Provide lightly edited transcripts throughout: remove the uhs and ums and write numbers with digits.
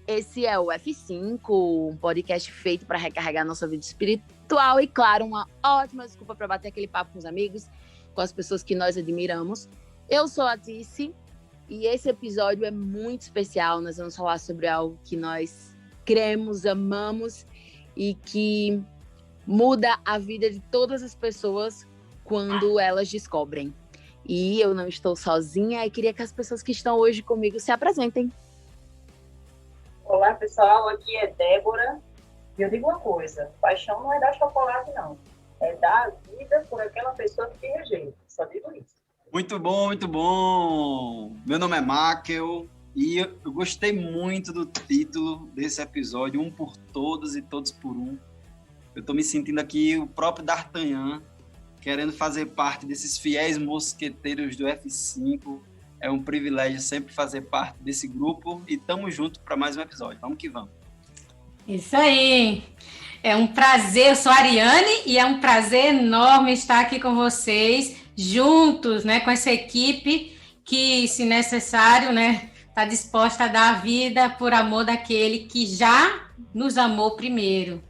Esse é o F5, um podcast feito para recarregar nossa vida espiritual e, claro, uma ótima desculpa para bater aquele papo com os amigos, com as pessoas que nós admiramos. Eu sou a Tice e esse episódio é muito especial. Nós vamos falar sobre algo que nós cremos, amamos e que muda a vida de todas as pessoas quando elas descobrem. E eu não estou sozinha e queria que as pessoas que estão hoje comigo se apresentem. Olá, pessoal, aqui é Débora. E eu digo uma coisa, paixão não é dar chocolate, não. É dar a vida por aquela pessoa que te rejeita. Só digo isso. Muito bom, muito bom. Meu nome é Makel e eu gostei muito do título desse episódio, Um por Todos e Todos por Um. Eu estou me sentindo aqui o próprio D'Artagnan, querendo fazer parte desses fiéis mosqueteiros do F5. É um privilégio sempre fazer parte desse grupo e estamos juntos para mais um episódio. Vamos que vamos. Isso aí. É um prazer, eu sou a Ariane e é um prazer enorme estar aqui com vocês, juntos, né, com essa equipe que, se necessário, né, está disposta a dar a vida por amor daquele que já nos amou primeiro.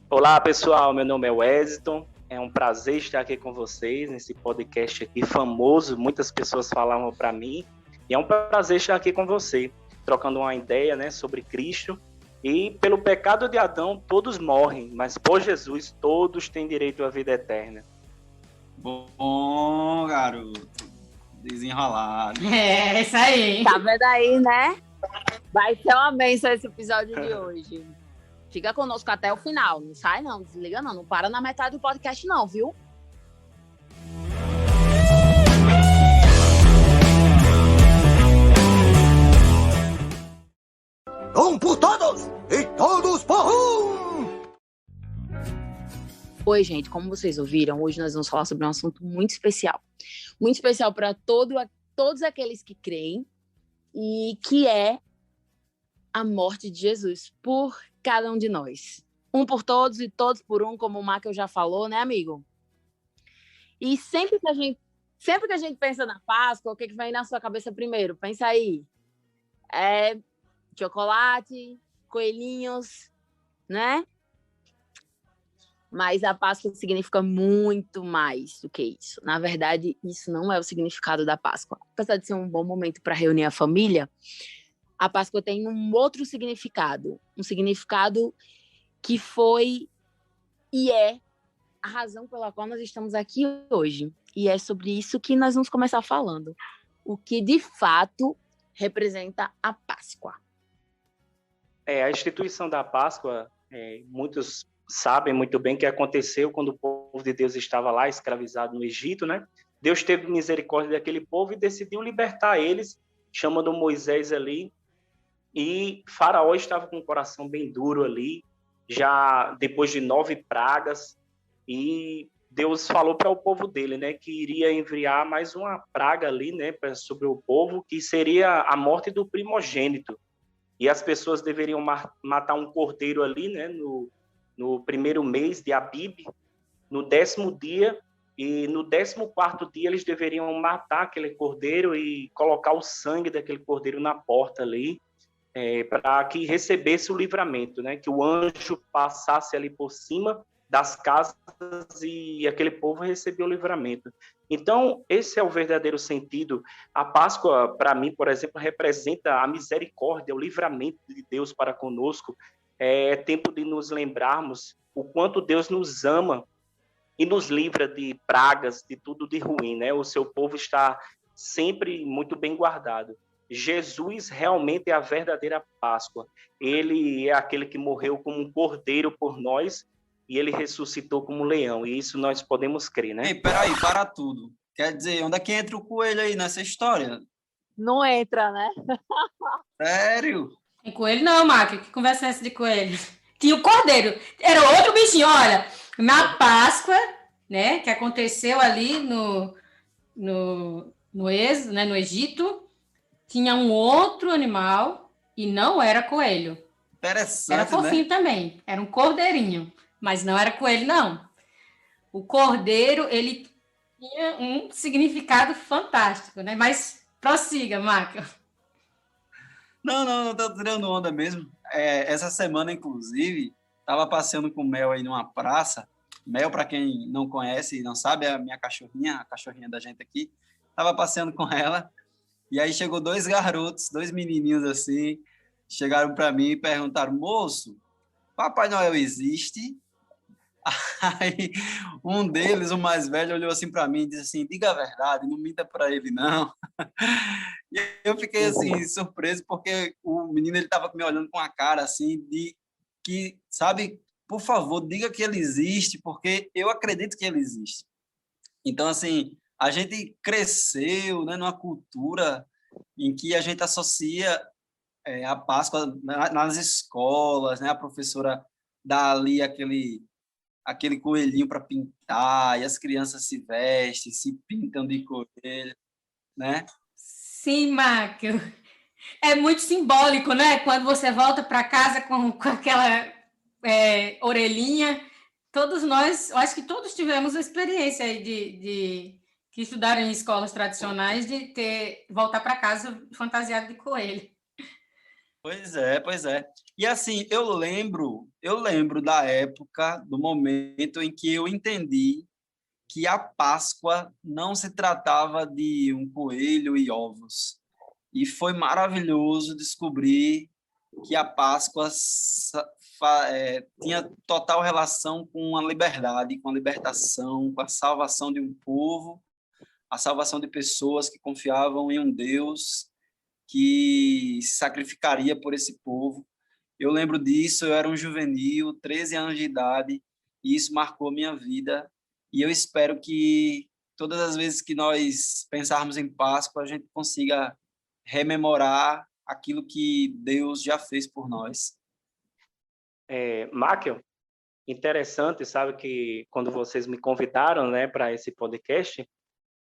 Olá, pessoal, meu nome é Weston. É um prazer estar aqui com vocês nesse podcast aqui famoso. Muitas pessoas falavam para mim. E é um prazer estar aqui com você, trocando uma ideia, né, sobre Cristo. E pelo pecado de Adão, todos morrem, mas por Jesus, todos têm direito à vida eterna. Bom, garoto. Desenrolado. É, isso aí. Tá vendo aí, né? Vai ser uma bênção esse episódio de hoje. Fica conosco até o final. Não sai, não. Desliga, não. Não para na metade do podcast, não, viu? Um por todos e todos por um! Oi, gente. Como vocês ouviram, hoje nós vamos falar sobre um assunto muito especial. Muito especial para todos aqueles que creem e que é a morte de Jesus por cada um de nós. Um por todos e todos por um, como o Michael já falou, né, amigo? E sempre que a gente pensa na Páscoa, o que vem na sua cabeça primeiro? Pensa aí. É chocolate, coelhinhos, né? Mas a Páscoa significa muito mais do que isso. Na verdade, isso não é o significado da Páscoa. Apesar de ser um bom momento para reunir a família, a Páscoa tem um outro significado. Um significado que foi e é a razão pela qual nós estamos aqui hoje. E é sobre isso que nós vamos começar falando. O que, de fato, representa a Páscoa. A instituição da Páscoa, muitos sabem muito bem que aconteceu quando o povo de Deus estava lá, escravizado no Egito, né? Deus teve misericórdia daquele povo e decidiu libertar eles, chamando Moisés ali. E Faraó estava com o coração bem duro ali, já depois de 9 pragas, e Deus falou para o povo dele, né, que iria enviar mais uma praga ali, né, sobre o povo, que seria a morte do primogênito. E as pessoas deveriam matar um cordeiro ali, né, no primeiro mês de Abib, no 10º dia, e no 14º dia eles deveriam matar aquele cordeiro e colocar o sangue daquele cordeiro na porta ali, para que recebesse o livramento, né? Que o anjo passasse ali por cima das casas e aquele povo recebeu o livramento. Então, esse é o verdadeiro sentido. A Páscoa, para mim, por exemplo, representa a misericórdia, o livramento de Deus para conosco. É tempo de nos lembrarmos o quanto Deus nos ama e nos livra de pragas, de tudo de ruim, né? O seu povo está sempre muito bem guardado. Jesus realmente é a verdadeira Páscoa. Ele é aquele que morreu como um cordeiro por nós e ele ressuscitou como um leão. E isso nós podemos crer, né? Ei, peraí, para tudo. Quer dizer, onde é que entra o coelho aí nessa história? Não entra, né? Sério? Tem coelho não, Marco. Que conversa é essa de coelho? Tinha o cordeiro. Era outro bichinho, olha. Na Páscoa, né, que aconteceu ali no Êxodo, né, no Egito, tinha um outro animal e não era coelho. Interessante, era fofinho, né? Também. Era um cordeirinho, mas não era coelho, não. O cordeiro, ele tinha um significado fantástico, né? Mas prossiga, Marco. Não tô tirando onda mesmo. Essa semana, inclusive, tava passeando com o Mel aí numa praça. Mel, para quem não conhece e não sabe, é a minha cachorrinha, a cachorrinha da gente aqui. Tava passeando com ela, e aí chegou dois garotos, dois menininhos assim, chegaram para mim e perguntaram: moço, Papai Noel existe? Aí um deles, o mais velho, olhou assim para mim e disse assim: diga a verdade, não minta para ele, não. E eu fiquei assim, surpreso, porque o menino ele estava me olhando com a cara assim, de que, sabe, por favor, diga que ele existe, porque eu acredito que ele existe. Então, assim, a gente cresceu, né, numa cultura em que a gente associa a Páscoa nas escolas, né? A professora dá ali aquele coelhinho para pintar, e as crianças se vestem, se pintam de coelho, né? Sim, Márcio. É muito simbólico, né? Quando você volta para casa com aquela orelhinha. Todos nós, eu acho que todos tivemos a experiência aí de que estudaram em escolas tradicionais de voltar para casa fantasiado de coelho. Pois é, pois é. E assim, eu lembro da época, do momento em que eu entendi que a Páscoa não se tratava de um coelho e ovos. E foi maravilhoso descobrir que a Páscoa tinha total relação com a liberdade, com a libertação, com a salvação de um povo, a salvação de pessoas que confiavam em um Deus que se sacrificaria por esse povo. Eu lembro disso, eu era um juvenil, 13 anos de idade, e isso marcou minha vida. E eu espero que todas as vezes que nós pensarmos em Páscoa, a gente consiga rememorar aquilo que Deus já fez por nós. Máquio, interessante, sabe, que quando vocês me convidaram, né, para esse podcast,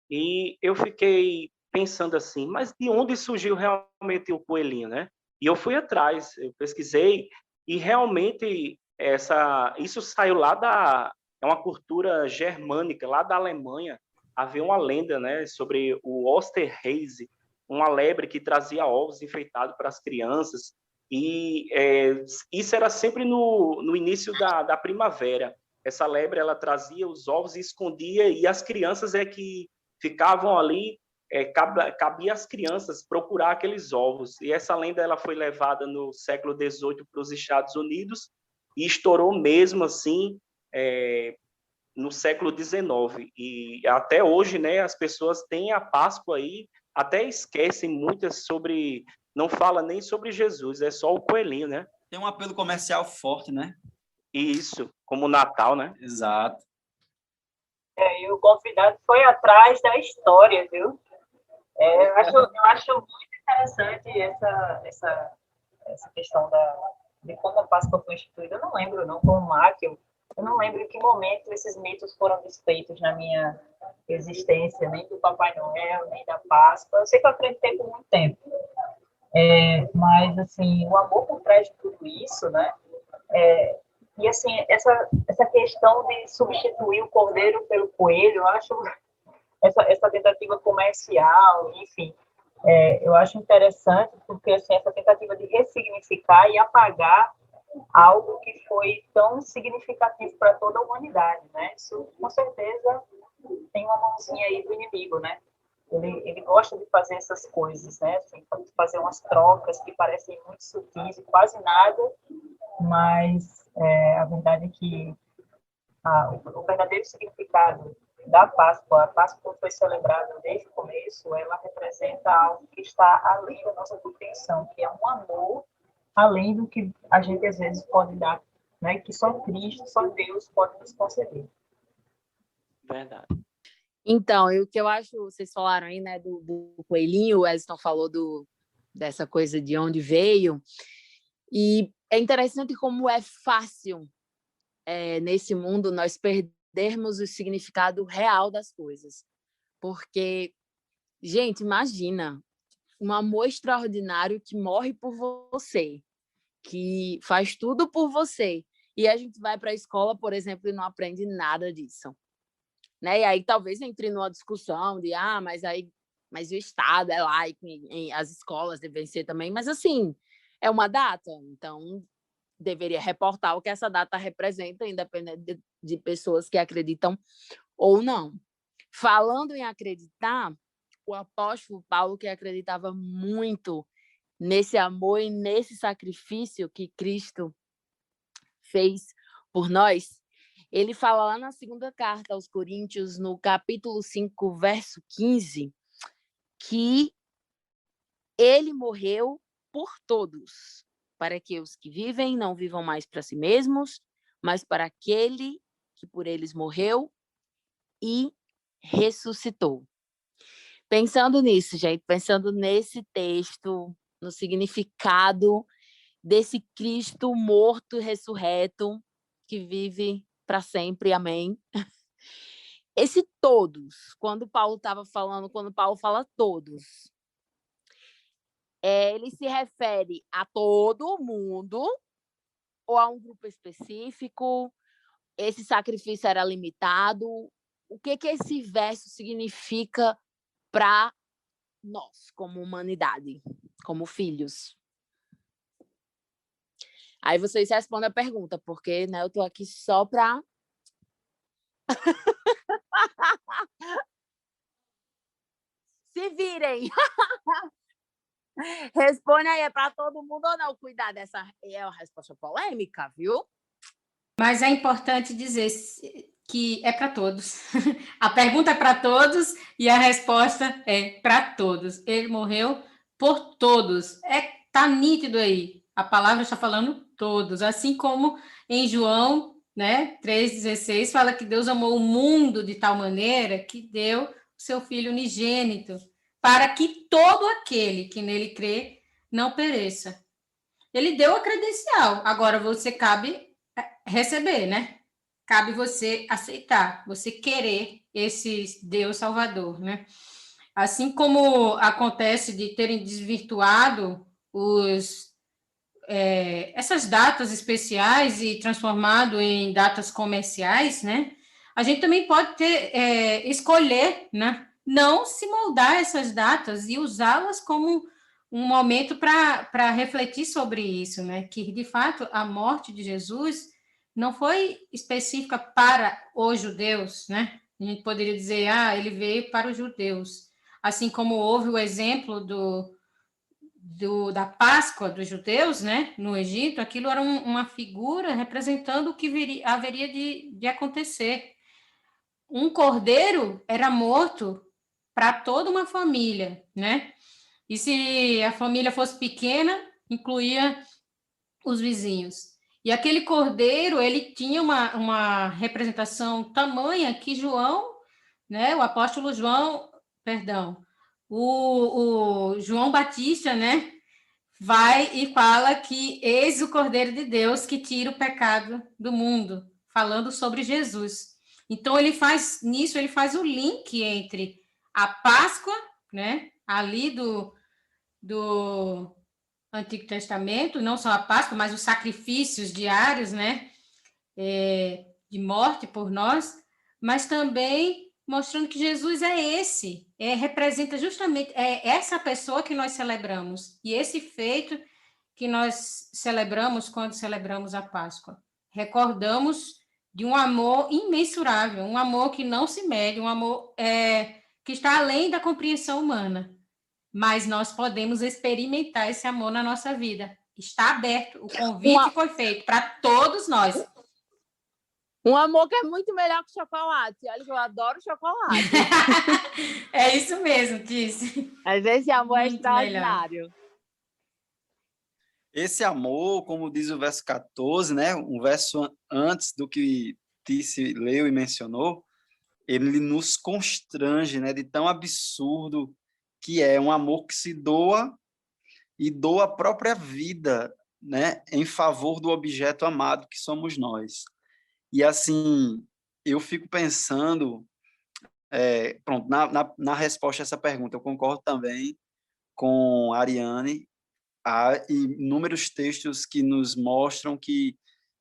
e eu fiquei pensando assim, mas de onde surgiu realmente o coelhinho, né? E eu fui atrás, eu pesquisei, e realmente isso saiu é uma cultura germânica, lá da Alemanha. Havia uma lenda, né, sobre o Osterhase, uma lebre que trazia ovos enfeitados para as crianças, e isso era sempre no início da primavera. Essa lebre, ela trazia os ovos e escondia, e as crianças que ficavam ali, cabia às crianças procurar aqueles ovos. E essa lenda ela foi levada no século XVIII para os Estados Unidos e estourou mesmo assim no século XIX. E até hoje, né, as pessoas têm a Páscoa aí, até esquecem muitas não fala nem sobre Jesus, é só o coelhinho, né? Tem um apelo comercial forte, né? Isso, como o Natal, né? Exato. E o convidado foi atrás da história, viu? Eu acho muito interessante essa questão de como a Páscoa foi instituída. Eu não lembro, não, como Máquio, eu não lembro em que momento esses mitos foram desfeitos na minha existência, nem do Papai Noel, nem da Páscoa. Eu sei que eu acreditei por muito tempo. Mas, assim, o amor por trás de tudo isso, né? E, assim, essa questão de substituir o cordeiro pelo coelho, eu acho essa tentativa comercial, enfim, eu acho interessante, porque assim, essa tentativa de ressignificar e apagar algo que foi tão significativo para toda a humanidade, né? Isso, com certeza, tem uma mãozinha aí do inimigo, né? Ele gosta de fazer essas coisas, né? Assim, fazer umas trocas que parecem muito sutis e quase nada, mas a verdade é que o verdadeiro significado da Páscoa, a Páscoa foi celebrada desde o começo, ela representa algo que está além da nossa compreensão, que é um amor além do que a gente às vezes pode dar, né? Que só Cristo, só Deus pode nos conceder. Verdade. Então, e o que eu acho, vocês falaram aí, né, do coelhinho, o Weston falou dessa coisa de onde veio, e é interessante como é fácil nesse mundo nós perdermos o significado real das coisas. Porque, gente, imagina um amor extraordinário que morre por você, que faz tudo por você, e a gente vai para a escola, por exemplo, e não aprende nada disso. Né? E aí talvez entre numa discussão de mas o Estado é laico, as escolas devem ser também, mas assim, é uma data, então deveria reportar o que essa data representa, independente de pessoas que acreditam ou não. Falando em acreditar, o apóstolo Paulo, que acreditava muito nesse amor e nesse sacrifício que Cristo fez por nós, ele fala lá na segunda carta aos Coríntios, no capítulo 5, verso 15, que ele morreu por todos, para que os que vivem não vivam mais para si mesmos, mas para aquele que por eles morreu e ressuscitou. Pensando nisso, gente, pensando nesse texto, no significado desse Cristo morto e ressurreto, que vive para sempre, amém. Esse todos, quando Paulo fala todos, ele se refere a todo mundo ou a um grupo específico? Esse sacrifício era limitado? O que esse verso significa para nós, como humanidade, como filhos? Aí vocês respondem a pergunta, porque, né, eu estou aqui só para... Se virem! Responde aí, é para todo mundo ou não? Cuidado, essa é uma resposta polêmica, viu? Mas é importante dizer que é para todos. A pergunta é para todos e a resposta é para todos. Ele morreu por todos. Tá nítido aí. A palavra está falando todos. Assim como em João, né, 3,16, fala que Deus amou o mundo de tal maneira que deu o seu Filho unigênito, para que todo aquele que nele crê não pereça. Ele deu a credencial. Agora você cabe receber, né? Cabe você aceitar, você querer esse Deus Salvador, né? Assim como acontece de terem desvirtuado essas datas especiais e transformado em datas comerciais, né? A gente também pode escolher, né? Não se moldar essas datas e usá-las como um momento para refletir sobre isso, né? Que, de fato, a morte de Jesus não foi específica para os judeus, né? A gente poderia dizer, ele veio para os judeus. Assim como houve o exemplo da Páscoa dos judeus, né? No Egito, aquilo era uma figura representando o que haveria de acontecer. Um cordeiro era morto para toda uma família, né? E se a família fosse pequena, incluía os vizinhos. E aquele cordeiro, ele tinha uma representação tamanha que João, né, o apóstolo João, perdão, o João Batista, né, vai e fala que eis o Cordeiro de Deus que tira o pecado do mundo, falando sobre Jesus. Então, ele faz o link entre a Páscoa, né, ali do Antigo Testamento, não só a Páscoa, mas os sacrifícios diários, né, de morte por nós, mas também mostrando que Jesus representa justamente essa pessoa que nós celebramos, e esse feito que nós celebramos quando celebramos a Páscoa. Recordamos de um amor imensurável, um amor que não se mede, um amor que está além da compreensão humana. Mas nós podemos experimentar esse amor na nossa vida. Está aberto, o convite foi feito para todos nós. Um amor que é muito melhor que chocolate. Olha que eu adoro chocolate. É isso mesmo, disse. Mas esse amor é extraordinário. Melhor. Esse amor, como diz o verso 14, né, um verso antes do que Tice leu e mencionou, ele nos constrange, né, de tão absurdo que é um amor que se doa e doa a própria vida, né, em favor do objeto amado que somos nós. E assim, eu fico pensando, pronto, na resposta a essa pergunta, eu concordo também com a Ariane. Há inúmeros textos que nos mostram que,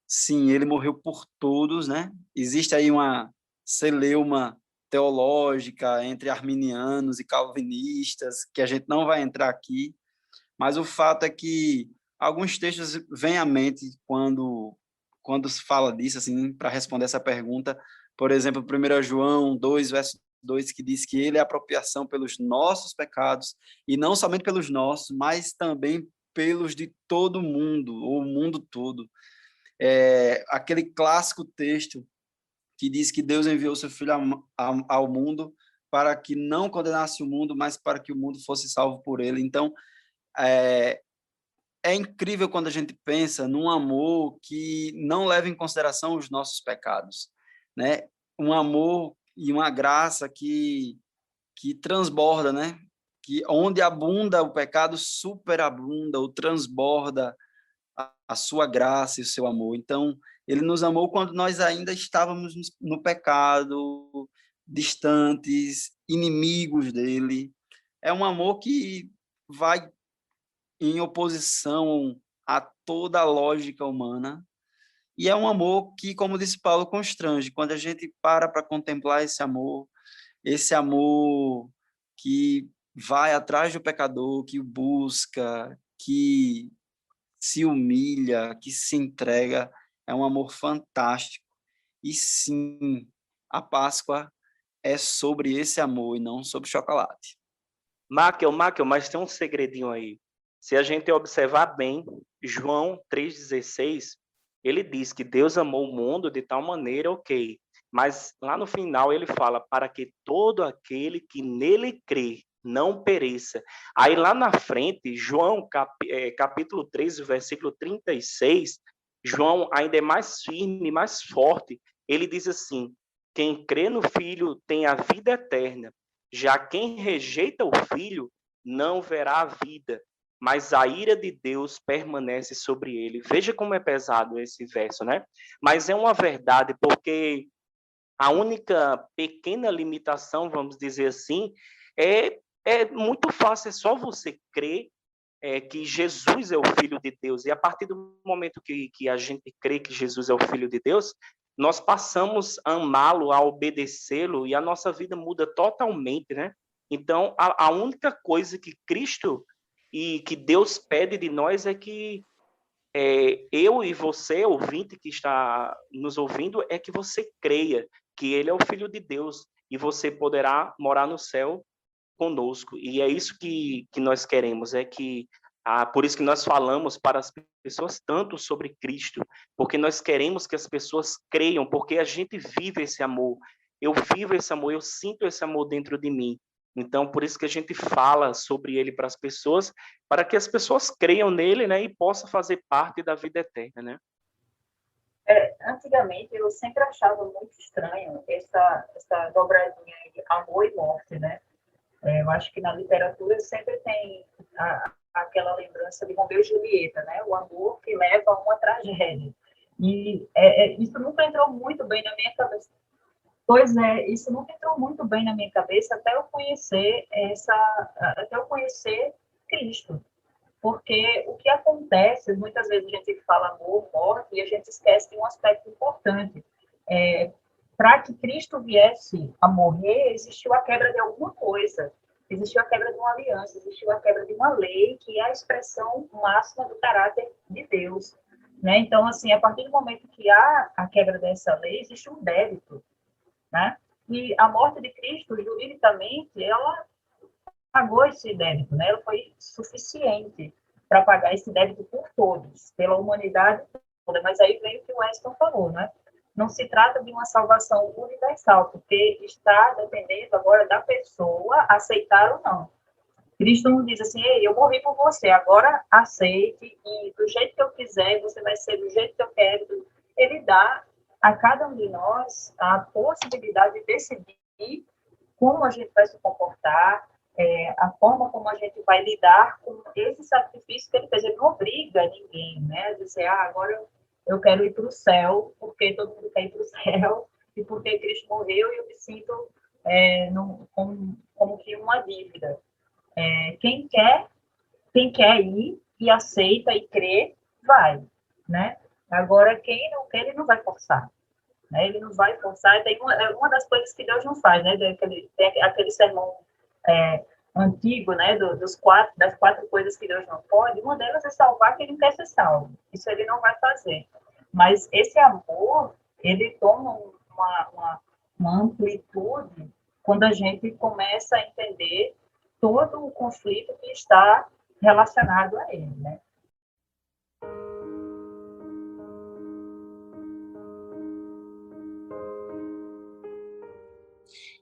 sim, ele morreu por todos, né? Existe aí uma celeuma teológica entre arminianos e calvinistas, que a gente não vai entrar aqui, mas o fato é que alguns textos vêm à mente quando se fala disso, assim, para responder essa pergunta. Por exemplo, 1 João 2, verso 2, que diz que ele é a apropriação pelos nossos pecados, e não somente pelos nossos, mas também pelos de todo mundo, ou o mundo todo. Aquele clássico texto que diz que Deus enviou seu Filho ao mundo para que não condenasse o mundo, mas para que o mundo fosse salvo por ele. Então, é incrível quando a gente pensa num amor que não leva em consideração os nossos pecados, né? Um amor e uma graça que transborda, né? Que onde abunda o pecado, superabunda ou transborda a sua graça e o seu amor. Então, ele nos amou quando nós ainda estávamos no pecado, distantes, inimigos dele. É um amor que vai em oposição a toda a lógica humana, e é um amor que, como disse Paulo, constrange. Quando a gente para contemplar esse amor que vai atrás do pecador, que o busca, que se humilha, que se entrega, é um amor fantástico. E sim, a Páscoa é sobre esse amor e não sobre chocolate. Michael, mas tem um segredinho aí. Se a gente observar bem, João 3,16, ele diz que Deus amou o mundo de tal maneira, ok, mas lá no final ele fala, para que todo aquele que nele crê não pereça. Aí lá na frente, João capítulo 3, versículo 36, João ainda é mais firme, mais forte. Ele diz assim, quem crê no Filho tem a vida eterna, já quem rejeita o Filho não verá a vida, mas a ira de Deus permanece sobre ele. Veja como é pesado esse verso, né? Mas é uma verdade, porque a única pequena limitação, vamos dizer assim, é muito fácil, é só você crer que Jesus é o Filho de Deus. E a partir do momento que a gente crê que Jesus é o Filho de Deus, nós passamos a amá-lo, a obedecê-lo, e a nossa vida muda totalmente, né? Então, a única coisa que Cristo e que Deus pede de nós é que eu e você, ouvinte que está nos ouvindo, é que você creia que Ele é o Filho de Deus e você poderá morar no céu conosco. E é isso que nós queremos, por isso que nós falamos para as pessoas tanto sobre Cristo, porque nós queremos que as pessoas creiam, porque a gente vive esse amor. Eu vivo esse amor, eu sinto esse amor dentro de mim. Então, por isso que a gente fala sobre ele para as pessoas, para que as pessoas creiam nele, né, e possam fazer parte da vida eterna, né? Antigamente, eu sempre achava muito estranho essa dobradinha de amor e morte, né? Eu acho que na literatura sempre tem aquela lembrança de Romeu e Julieta, né? O amor que leva a uma tragédia. E isso nunca entrou muito bem na minha cabeça. Pois é, isso nunca entrou muito bem na minha cabeça até eu conhecer Cristo. Porque o que acontece, muitas vezes a gente fala amor, morte, e a gente esquece de um aspecto importante. Para que Cristo viesse a morrer, existiu a quebra de alguma coisa. Existiu a quebra de uma aliança, existiu a quebra de uma lei, que é a expressão máxima do caráter de Deus. Né? Então, assim, a partir do momento que há a quebra dessa lei, existe um débito. Né? E a morte de Cristo, juridicamente, ela pagou esse débito, né? Ela foi suficiente para pagar esse débito por todos, pela humanidade toda. Mas aí vem o que o Weston falou, né? Não se trata de uma salvação universal, porque está dependendo agora da pessoa aceitar ou não. Cristo não diz assim, ei, eu morri por você, agora aceite, e do jeito que eu quiser, você vai ser do jeito que eu quero. Ele dá a cada um de nós a possibilidade de decidir como a gente vai se comportar, a forma como a gente vai lidar com esse sacrifício que ele fez. Ele não obriga ninguém, né, a dizer, agora eu quero ir para o céu, porque todo mundo quer ir para o céu, e porque Cristo morreu e eu me sinto como que uma dívida. Quem quer ir e aceita e crê, vai, né? Agora, quem não quer, ele não vai forçar. Né? Ele não vai forçar. Tem uma das coisas que Deus não faz, né? Tem aquele sermão antigo, né, das 4 coisas que Deus não pode, uma delas é salvar quem não quer ser salvo. Isso ele não vai fazer. Mas esse amor, ele toma uma amplitude quando a gente começa a entender todo o conflito que está relacionado a ele, né?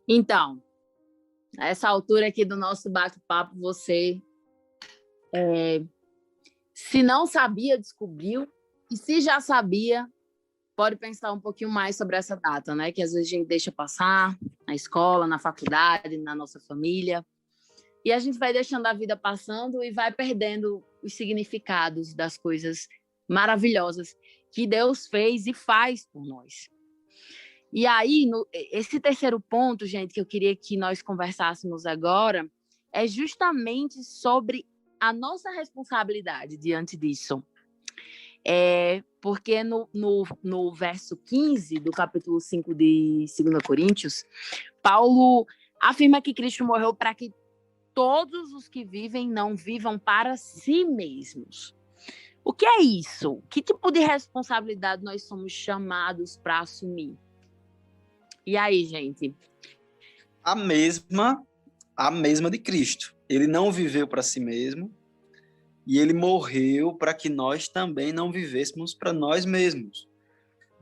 Então, a essa altura aqui do nosso bate-papo, você, se não sabia, descobriu, e se já sabia, pode pensar um pouquinho mais sobre essa data, né? Que às vezes a gente deixa passar na escola, na faculdade, na nossa família, e a gente vai deixando a vida passando e vai perdendo os significados das coisas maravilhosas que Deus fez e faz por nós. E aí, esse terceiro ponto, gente, que eu queria que nós conversássemos agora, é justamente sobre a nossa responsabilidade diante disso. Porque no verso 15 do capítulo 5 de 2 Coríntios, Paulo afirma que Cristo morreu para que todos os que vivem não vivam para si mesmos. O que é isso? Que tipo de responsabilidade nós somos chamados para assumir? E aí, gente? A mesma de Cristo. Ele não viveu para si mesmo e ele morreu para que nós também não vivêssemos para nós mesmos.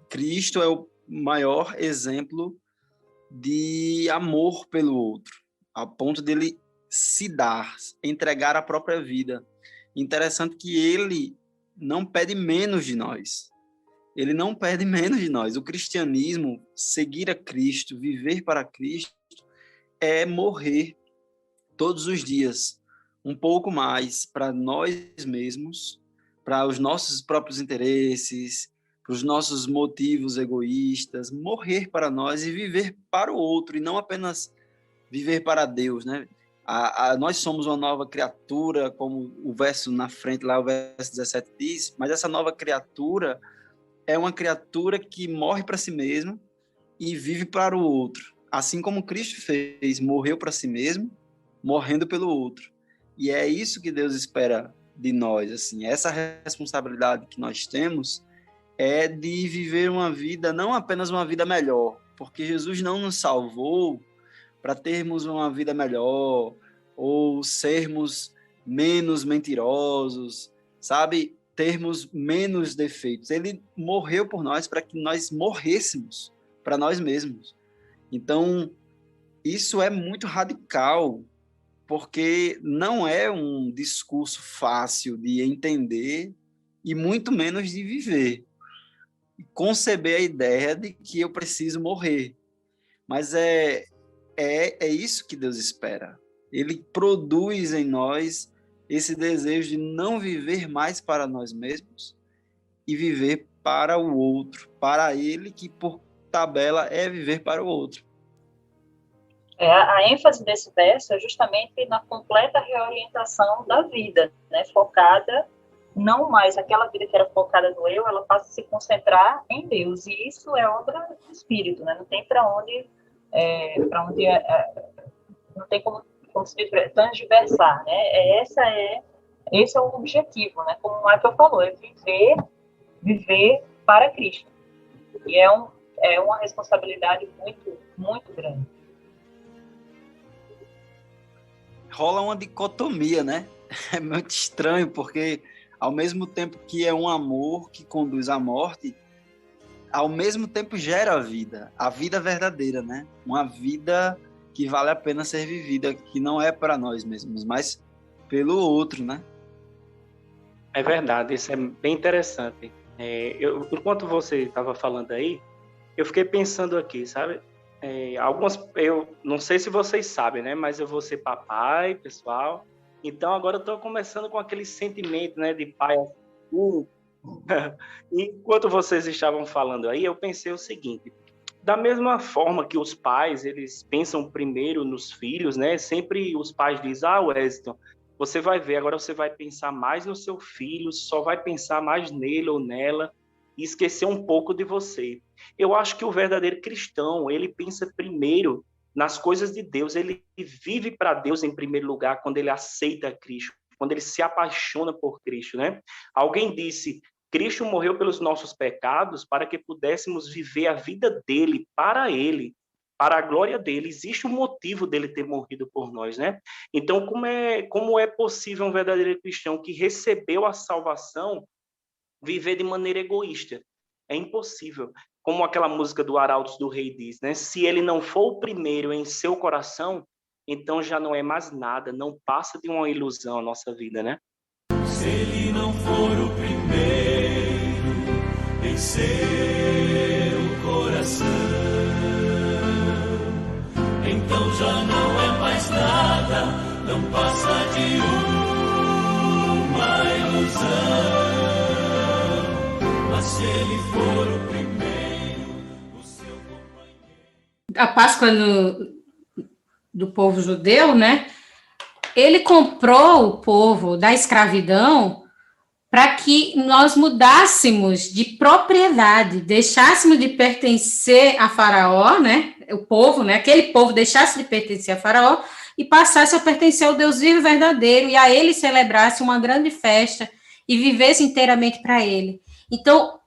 Cristo é o maior exemplo de amor pelo outro, a ponto dele se dar, entregar a própria vida. Interessante que ele não pede menos de nós. Ele não pede menos de nós. O cristianismo, seguir a Cristo, viver para Cristo, é morrer todos os dias, um pouco mais para nós mesmos, para os nossos próprios interesses, para os nossos motivos egoístas, morrer para nós e viver para o outro, e não apenas viver para Deus, né? Nós somos uma nova criatura, como o verso na frente, lá o verso 17 diz, mas essa nova criatura é uma criatura que morre para si mesma e vive para o outro. Assim como Cristo fez, morreu para si mesmo, morrendo pelo outro. E é isso que Deus espera de nós. Assim, essa responsabilidade que nós temos é de viver uma vida, não apenas uma vida melhor, porque Jesus não nos salvou para termos uma vida melhor ou sermos menos mentirosos, sabe? Termos menos defeitos. Ele morreu por nós para que nós morrêssemos para nós mesmos. Então, isso é muito radical, porque não é um discurso fácil de entender e muito menos de viver. Conceber a ideia de que eu preciso morrer. Mas é isso que Deus espera. Ele produz em nós esse desejo de não viver mais para nós mesmos e viver para o outro, para ele que, por tabela, é viver para o outro. A ênfase desse verso é justamente na completa reorientação da vida, né? Focada, não mais aquela vida que era focada no eu, ela passa a se concentrar em Deus, e isso é obra do Espírito, né? Não tem para onde não tem como se transversar, né? Esse é o objetivo, né? Como o Michael falou, é viver para Cristo. E é uma responsabilidade muito, muito grande. Rola uma dicotomia, né? É muito estranho, porque ao mesmo tempo que é um amor que conduz à morte, ao mesmo tempo gera a vida verdadeira, né? Uma vida que vale a pena ser vivida, que não é para nós mesmos, mas pelo outro, né? É verdade, isso é bem interessante. Enquanto você estava falando aí, eu fiquei pensando aqui, sabe? Eu não sei se vocês sabem, né? Mas eu vou ser papai, pessoal. Então agora eu estou começando com aquele sentimento, né, de pai. Enquanto vocês estavam falando aí, eu pensei o seguinte: da mesma forma que os pais, eles pensam primeiro nos filhos, né? Sempre os pais dizem: Weston, você vai ver, agora você vai pensar mais no seu filho, só vai pensar mais nele ou nela e esquecer um pouco de você. Eu acho que o verdadeiro cristão, ele pensa primeiro nas coisas de Deus, ele vive para Deus em primeiro lugar quando ele aceita Cristo, quando ele se apaixona por Cristo, né? Alguém disse, Cristo morreu pelos nossos pecados para que pudéssemos viver a vida dele, para a glória dele. Existe um motivo dele ter morrido por nós, né? Então, como é possível um verdadeiro cristão que recebeu a salvação viver de maneira egoísta? É impossível. Como aquela música do Arautos do Rei diz, né? Se ele não for o primeiro em seu coração, então já não é mais nada, não passa de uma ilusão a nossa vida, né? Se ele não for o primeiro em seu coração, então já não é mais nada, não passa de uma ilusão. Mas se ele for o primeiro, o seu companheiro... A Páscoa do povo judeu, né? Ele comprou o povo da escravidão para que nós mudássemos de propriedade, deixássemos de pertencer a Faraó, né? O povo, né? Aquele povo deixasse de pertencer a Faraó e passasse a pertencer ao Deus vivo e verdadeiro, e a ele celebrasse uma grande festa e vivesse inteiramente para ele. Então,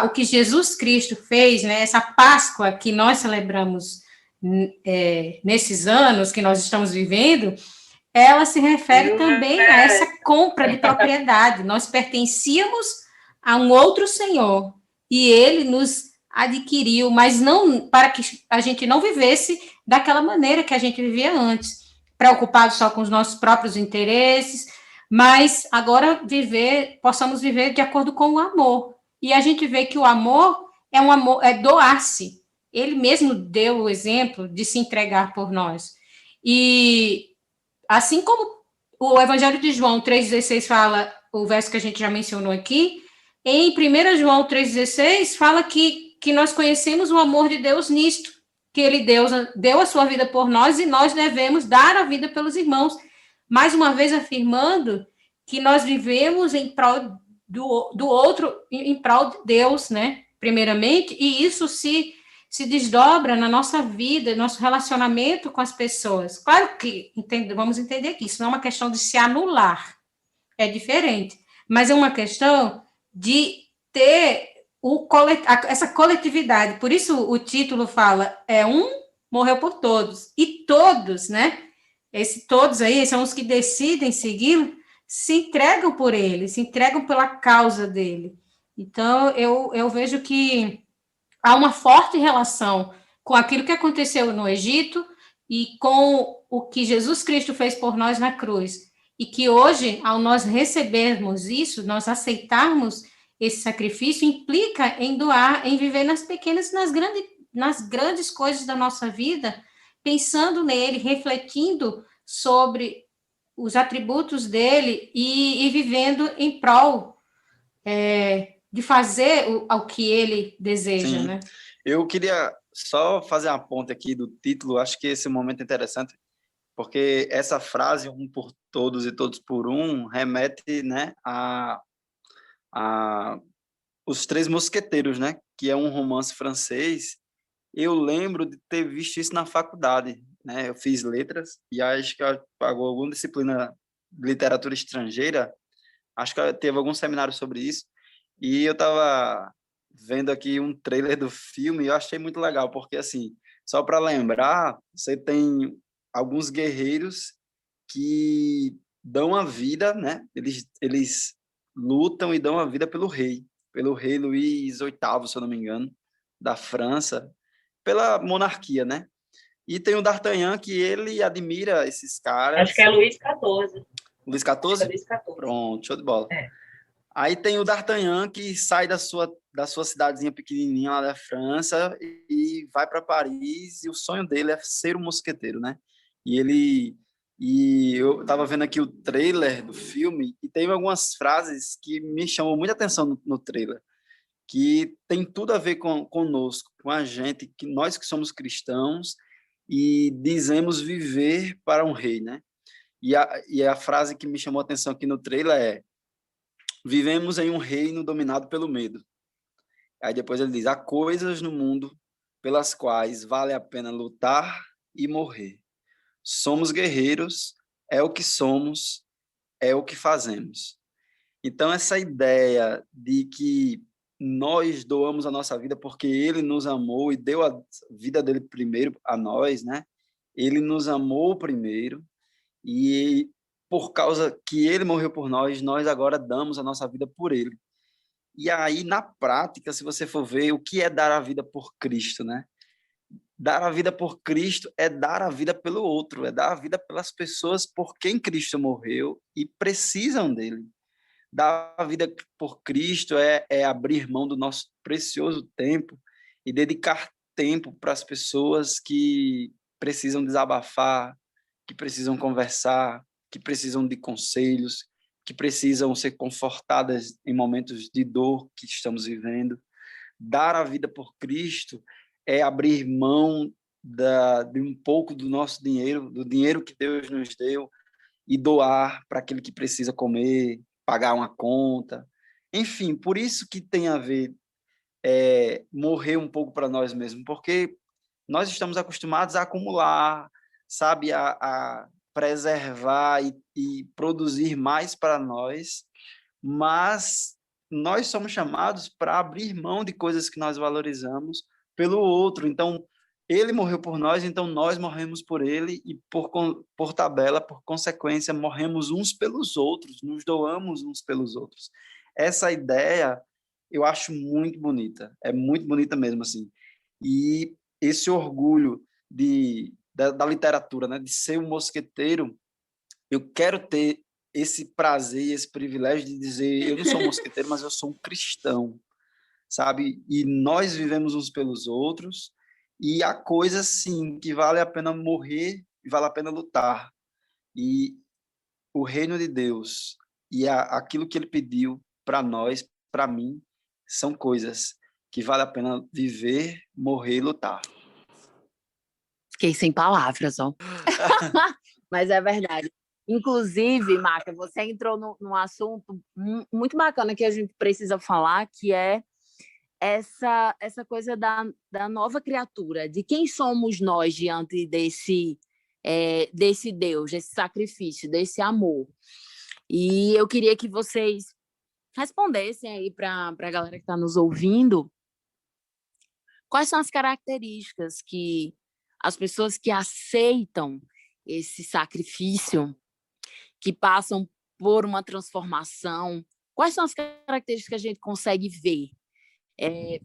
o que Jesus Cristo fez, né? Essa Páscoa que nós celebramos nesses anos que nós estamos vivendo, ela se refere também a essa compra de propriedade. Nós pertencíamos a um outro Senhor e ele nos adquiriu, mas não para que a gente não vivesse daquela maneira que a gente vivia antes, preocupado só com os nossos próprios interesses, mas agora possamos viver de acordo com o amor. E a gente vê que o amor é doar-se. Ele mesmo deu o exemplo de se entregar por nós. E assim como o Evangelho de João 3,16 fala, o verso que a gente já mencionou aqui, em 1 João 3,16 fala que nós conhecemos o amor de Deus nisto, que ele deu a sua vida por nós e nós devemos dar a vida pelos irmãos. Mais uma vez afirmando que nós vivemos em prol do outro, em prol de Deus, né? Primeiramente, e isso se desdobra na nossa vida, nosso relacionamento com as pessoas. Claro que vamos entender que isso não é uma questão de se anular, é diferente, mas é uma questão de ter essa coletividade. Por isso o título fala, morreu por todos, e todos, né? Todos aí são os que decidem segui-lo, se entregam por ele, se entregam pela causa dele. Então, eu vejo que há uma forte relação com aquilo que aconteceu no Egito e com o que Jesus Cristo fez por nós na cruz. E que hoje, ao nós recebermos isso, nós aceitarmos esse sacrifício, implica em doar, em viver nas pequenas, nas grandes coisas da nossa vida, pensando nele, refletindo sobre os atributos dele e vivendo em prol de fazer o que ele deseja, Sim. né? Eu queria só fazer uma ponte aqui do título, acho que esse momento é interessante, porque essa frase, um por todos e todos por um, remete, né, a Os Três Mosqueteiros, né, que é um romance francês. Eu lembro de ter visto isso na faculdade, né? Eu fiz letras e acho que eu pagou alguma disciplina de literatura estrangeira, acho que teve algum seminário sobre isso, e eu estava vendo aqui um trailer do filme e eu achei muito legal, porque, assim, só para lembrar, você tem alguns guerreiros que dão a vida, né? Eles lutam e dão a vida pelo rei Luís VIII, se eu não me engano, da França, pela monarquia, né? E tem o D'Artagnan, que ele admira esses caras. Acho que é Luís XIV. Luís XIV? Luís XIV. Pronto, show de bola. É. Aí tem o D'Artagnan, que sai da sua cidadezinha pequenininha lá da França e vai para Paris, e o sonho dele é ser um mosqueteiro, né? E eu estava vendo aqui o trailer do filme e tem algumas frases que me chamam muita atenção no trailer, que tem tudo a ver conosco, com a gente, que nós que somos cristãos e dizemos viver para um rei, né? E a frase que me chamou a atenção aqui no trailer é: vivemos em um reino dominado pelo medo. Aí depois ele diz: há coisas no mundo pelas quais vale a pena lutar e morrer. Somos guerreiros, é o que somos, é o que fazemos. Então, essa ideia de que nós doamos a nossa vida porque ele nos amou e deu a vida dele primeiro a nós, né? Ele nos amou primeiro e por causa que ele morreu por nós, nós agora damos a nossa vida por ele. E aí, na prática, se você for ver, o que é dar a vida por Cristo, né? Dar a vida por Cristo é dar a vida pelo outro, é dar a vida pelas pessoas por quem Cristo morreu e precisam dele. Dar a vida por Cristo é abrir mão do nosso precioso tempo e dedicar tempo para as pessoas que precisam desabafar, que precisam conversar, que precisam de conselhos, que precisam ser confortadas em momentos de dor que estamos vivendo. Dar a vida por Cristo é abrir mão de um pouco do nosso dinheiro, do dinheiro que Deus nos deu, e doar para aquele que precisa comer, pagar uma conta. Enfim, por isso que tem a ver morrer um pouco para nós mesmos, porque nós estamos acostumados a acumular, sabe, a preservar e produzir mais para nós, mas nós somos chamados para abrir mão de coisas que nós valorizamos pelo outro. Então, ele morreu por nós, então nós morremos por ele e, por tabela, por consequência, morremos uns pelos outros, nos doamos uns pelos outros. Essa ideia eu acho muito bonita, é muito bonita mesmo, assim. E esse orgulho da literatura, né, de ser um mosqueteiro, eu quero ter esse prazer, esse privilégio de dizer, eu não sou um mosqueteiro, mas eu sou um cristão, sabe? E nós vivemos uns pelos outros, e há coisas, sim, que vale a pena morrer e vale a pena lutar. E o reino de Deus e aquilo que ele pediu para nós, para mim, são coisas que vale a pena viver, morrer e lutar. Fiquei sem palavras, ó. Mas é verdade. Inclusive, Maca, você entrou num assunto muito bacana que a gente precisa falar, que é essa coisa da nova criatura, de quem somos nós diante desse Deus, desse sacrifício, desse amor. E eu queria que vocês respondessem aí para a galera que está nos ouvindo, quais são as características que as pessoas que aceitam esse sacrifício, que passam por uma transformação, quais são as características que a gente consegue ver?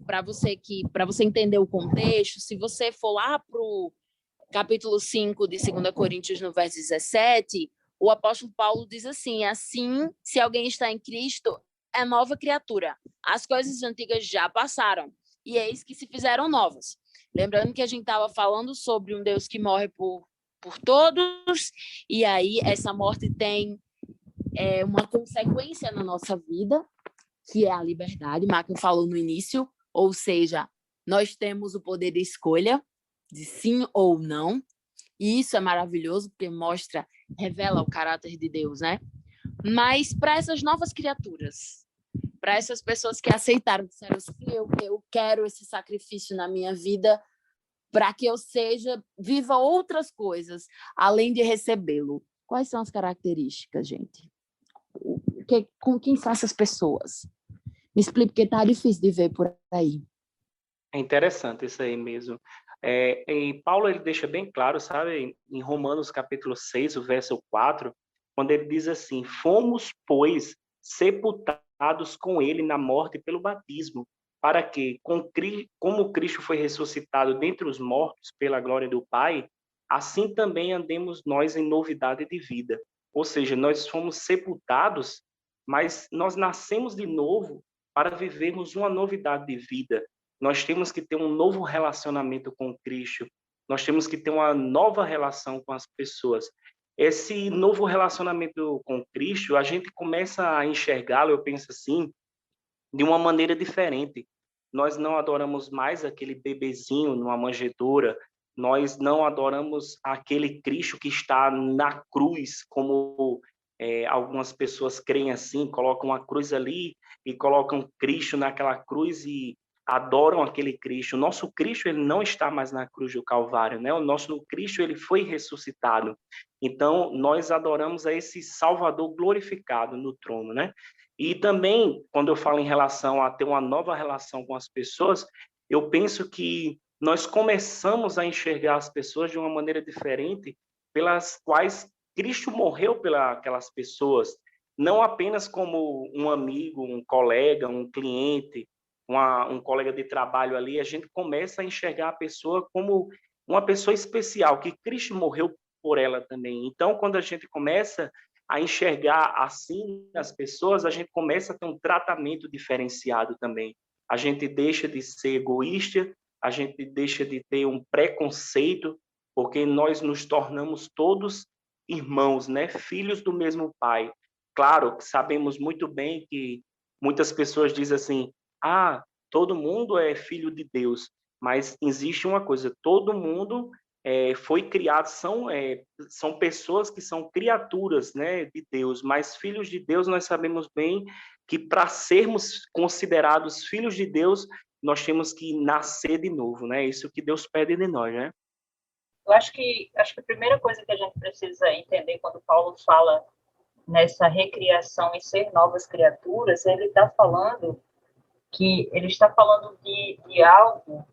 Para você entender o contexto, se você for lá para o capítulo 5 de 2 Coríntios, no verso 17, o apóstolo Paulo diz assim, se alguém está em Cristo, é nova criatura. As coisas antigas já passaram, e eis que se fizeram novas. Lembrando que a gente estava falando sobre um Deus que morre por todos, e aí essa morte tem uma consequência na nossa vida, que é a liberdade, Maca falou no início, ou seja, nós temos o poder de escolha, de sim ou não, e isso é maravilhoso, porque revela o caráter de Deus, né? Mas para essas novas criaturas, para essas pessoas que aceitaram, disseram assim, eu quero esse sacrifício na minha vida, para que eu viva outras coisas, além de recebê-lo. Quais são as características, gente? Com quem são essas pessoas? Me explique, porque tá difícil de ver por aí. É interessante isso aí mesmo. E Paulo ele deixa bem claro, sabe, em Romanos capítulo 6, o verso 4, quando ele diz assim, fomos, pois, sepultados com ele na morte pelo batismo, para que, como Cristo foi ressuscitado dentre os mortos pela glória do Pai, assim também andemos nós em novidade de vida. Ou seja, nós fomos sepultados, mas nós nascemos de novo para vivermos uma novidade de vida. Nós temos que ter um novo relacionamento com Cristo. Nós temos que ter uma nova relação com as pessoas. Esse novo relacionamento com Cristo, a gente começa a enxergá-lo, eu penso assim, de uma maneira diferente. Nós não adoramos mais aquele bebezinho numa manjedoura, nós não adoramos aquele Cristo que está na cruz, como algumas pessoas creem assim, colocam uma cruz ali e colocam Cristo naquela cruz e adoram aquele Cristo. O nosso Cristo, ele não está mais na cruz do Calvário, né? O nosso Cristo, ele foi ressuscitado. Então, nós adoramos a esse Salvador glorificado no trono, né? E também, quando eu falo em relação a ter uma nova relação com as pessoas, eu penso que nós começamos a enxergar as pessoas de uma maneira diferente, pelas quais Cristo morreu pelas aquelas pessoas, não apenas como um amigo, um colega, um cliente, um colega de trabalho ali, a gente começa a enxergar a pessoa como uma pessoa especial, que Cristo morreu por ela também. Então, quando a gente começa a enxergar assim as pessoas, a gente começa a ter um tratamento diferenciado também. A gente deixa de ser egoísta, a gente deixa de ter um preconceito, porque nós nos tornamos todos irmãos, né? Filhos do mesmo Pai. Claro que sabemos muito bem que muitas pessoas dizem assim: ah, todo mundo é filho de Deus, mas existe uma coisa: todo mundo foi criado, são pessoas que são criaturas, né, de Deus, mas filhos de Deus nós sabemos bem que para sermos considerados filhos de Deus, nós temos que nascer de novo, né? Isso que Deus pede de nós, né? Eu acho que a primeira coisa que a gente precisa entender quando Paulo fala nessa recriação e ser novas criaturas, ele está falando de algo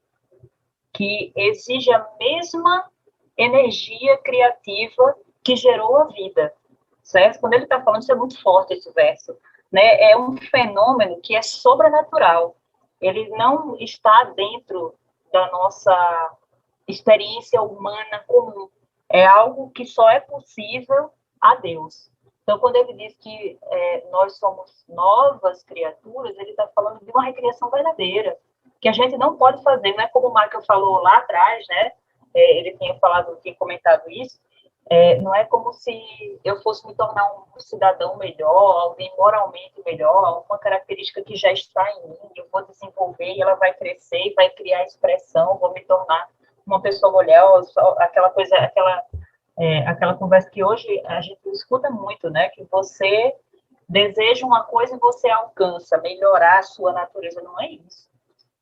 que exige a mesma energia criativa que gerou a vida, certo? Quando ele está falando, isso é muito forte, esse verso, né? É um fenômeno que é sobrenatural. Ele não está dentro da nossa experiência humana comum. É algo que só é possível a Deus. Então, quando ele diz que nós somos novas criaturas, ele está falando de uma recriação verdadeira, que a gente não pode fazer, não é como o Michael falou lá atrás, né? Ele tinha comentado isso, não é como se eu fosse me tornar um cidadão melhor, alguém moralmente melhor, uma característica que já está em mim, eu vou desenvolver e ela vai crescer, vai criar expressão, vou me tornar uma pessoa melhor, aquela conversa que hoje a gente escuta muito, né? Que você deseja uma coisa e você alcança, melhorar a sua natureza, não é isso.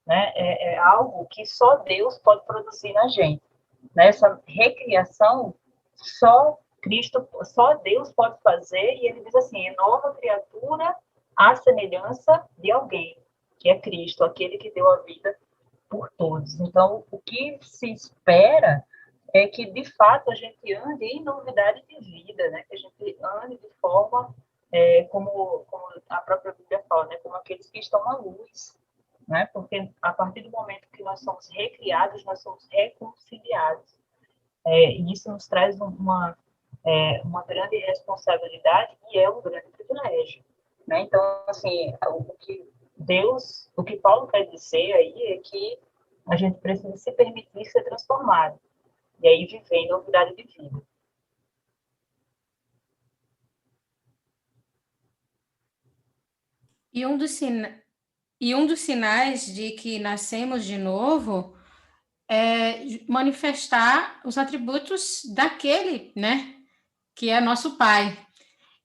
Né? É algo que só Deus pode produzir na gente. Né? Essa recriação, só Deus pode fazer, e ele diz assim, é nova criatura à semelhança de alguém, que é Cristo, aquele que deu a vida por todos. Então, o que se espera é que, de fato, a gente ande em novidade de vida, né? Que a gente ande de forma, como a própria Bíblia fala, né? Como aqueles que estão à luz, né? Porque a partir do momento que nós somos recriados, nós somos reconciliados. E isso nos traz uma grande responsabilidade e é um grande privilégio, né? Então, assim, o que Paulo quer dizer aí é que a gente precisa se permitir ser transformado e aí viver em novidade de vida. E um dos sinais de que nascemos de novo é manifestar os atributos daquele, né, que é nosso Pai.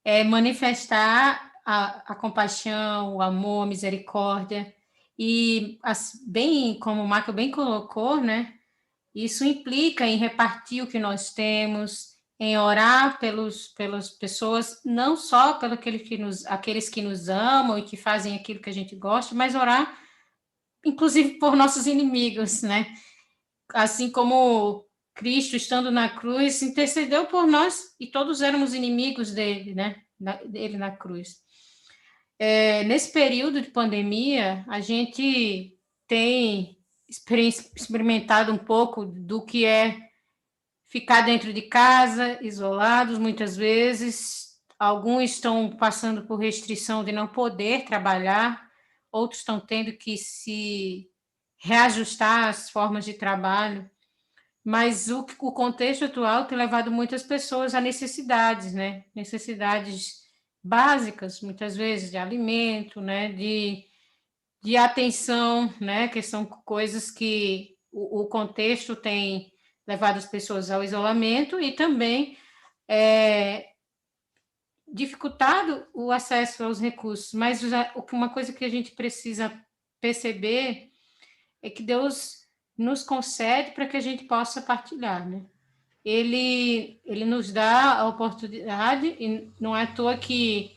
É manifestar a compaixão, o amor, a misericórdia. E, bem como o Marco bem colocou, né, isso implica em repartir o que nós temos, em orar pelas pessoas, não só pelos aqueles que nos amam e que fazem aquilo que a gente gosta, mas orar, inclusive, por nossos inimigos, né? Assim como Cristo, estando na cruz, intercedeu por nós e todos éramos inimigos dele, né? Dele na cruz. Nesse período de pandemia, a gente tem experimentado um pouco do que é ficar dentro de casa, isolados, muitas vezes. Alguns estão passando por restrição de não poder trabalhar, outros estão tendo que se reajustar às formas de trabalho. Mas o contexto atual tem levado muitas pessoas a necessidades, né? Necessidades básicas, muitas vezes, de alimento, né? De atenção, né? Que são coisas que o contexto tem levado as pessoas ao isolamento e também dificultado o acesso aos recursos. Mas uma coisa que a gente precisa perceber é que Deus nos concede para que a gente possa partilhar, né? Ele nos dá a oportunidade, e não é à toa que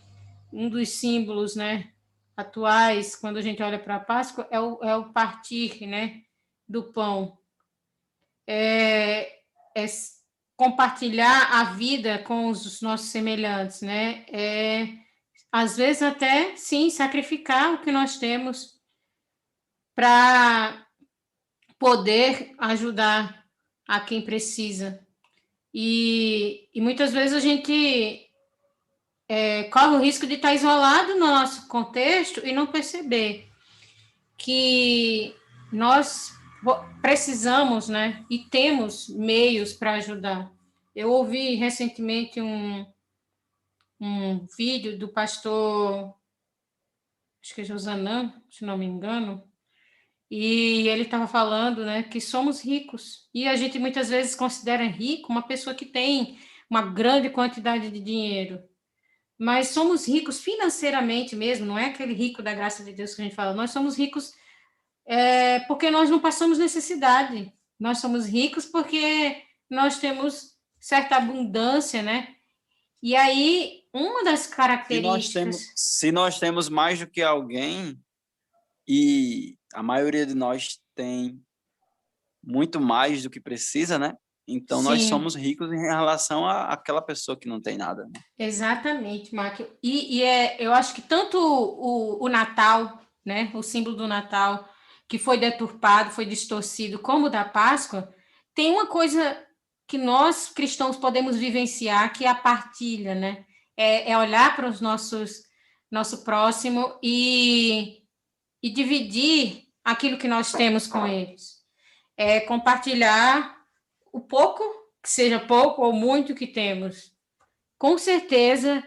um dos símbolos, né, atuais, quando a gente olha para a Páscoa, é o partir, né, do pão. É compartilhar a vida com os nossos semelhantes, né? Às vezes até, sim, sacrificar o que nós temos para poder ajudar a quem precisa. E muitas vezes a gente corre o risco de estar isolado no nosso contexto e não perceber que nós precisamos, né, e temos meios para ajudar. Eu ouvi recentemente um vídeo do pastor, acho que é Josanã, se não me engano, e ele estava falando, né, que somos ricos. E a gente muitas vezes considera rico uma pessoa que tem uma grande quantidade de dinheiro. Mas somos ricos financeiramente mesmo, não é aquele rico da graça de Deus que a gente fala. Nós somos ricos porque nós não passamos necessidade. Nós somos ricos porque nós temos certa abundância, né? E aí, uma das características... Se nós temos mais do que alguém, e a maioria de nós tem muito mais do que precisa, né? Então, nós Sim. somos ricos em relação àquela pessoa que não tem nada. Né? Exatamente, Mark. Eu acho que tanto o Natal, né, o símbolo do Natal, que foi deturpado, foi distorcido, como o da Páscoa, tem uma coisa que nós, cristãos, podemos vivenciar, que é a partilha, né? É olhar para os nosso próximo e dividir aquilo que nós temos com eles. É compartilhar o pouco, que seja pouco ou muito que temos. Com certeza,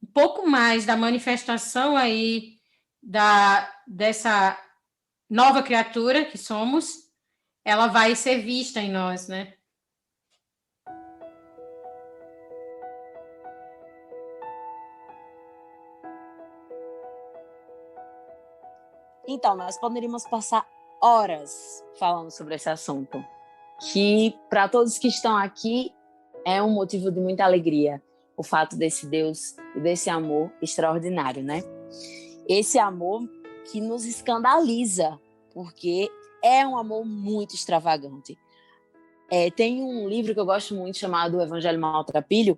um pouco mais da manifestação aí dessa nova criatura que somos, ela vai ser vista em nós, né? Então, nós poderíamos passar horas falando sobre esse assunto, que para todos que estão aqui é um motivo de muita alegria, o fato desse Deus e desse amor extraordinário, né? Esse amor que nos escandaliza, porque é um amor muito extravagante. Tem um livro que eu gosto muito chamado O Evangelho Maltrapilho,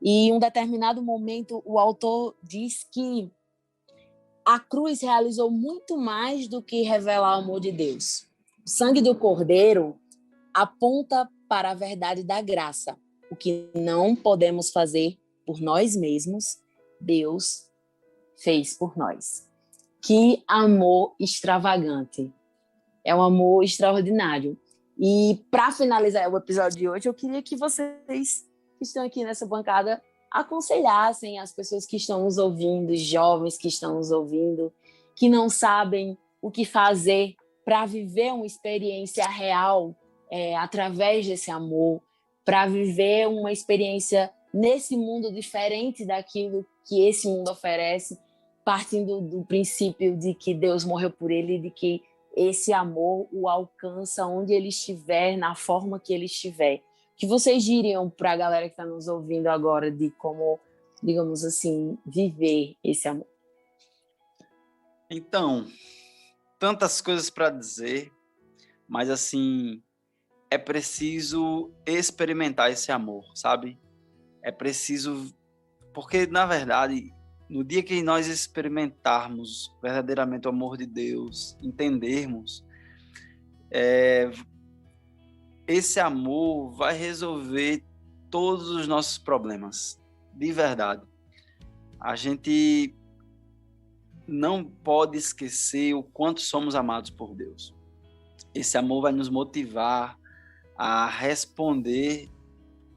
e em um determinado momento o autor diz que a cruz realizou muito mais do que revelar o amor de Deus. O sangue do Cordeiro aponta para a verdade da graça. O que não podemos fazer por nós mesmos, Deus fez por nós. Que amor extravagante. É um amor extraordinário. E para finalizar o episódio de hoje, eu queria que vocês que estão aqui nessa bancada aconselhassem as pessoas que estão nos ouvindo, jovens que estão nos ouvindo, que não sabem o que fazer para viver uma experiência real através desse amor, para viver uma experiência nesse mundo diferente daquilo que esse mundo oferece, partindo do princípio de que Deus morreu por ele e de que esse amor o alcança onde ele estiver, na forma que ele estiver. O que vocês diriam para a galera que está nos ouvindo agora de como, digamos assim, viver esse amor? Então, tantas coisas para dizer, mas assim, é preciso experimentar esse amor, sabe? É preciso, porque na verdade, no dia que nós experimentarmos verdadeiramente o amor de Deus, entendermos, esse amor vai resolver todos os nossos problemas, de verdade. A gente não pode esquecer o quanto somos amados por Deus. Esse amor vai nos motivar a responder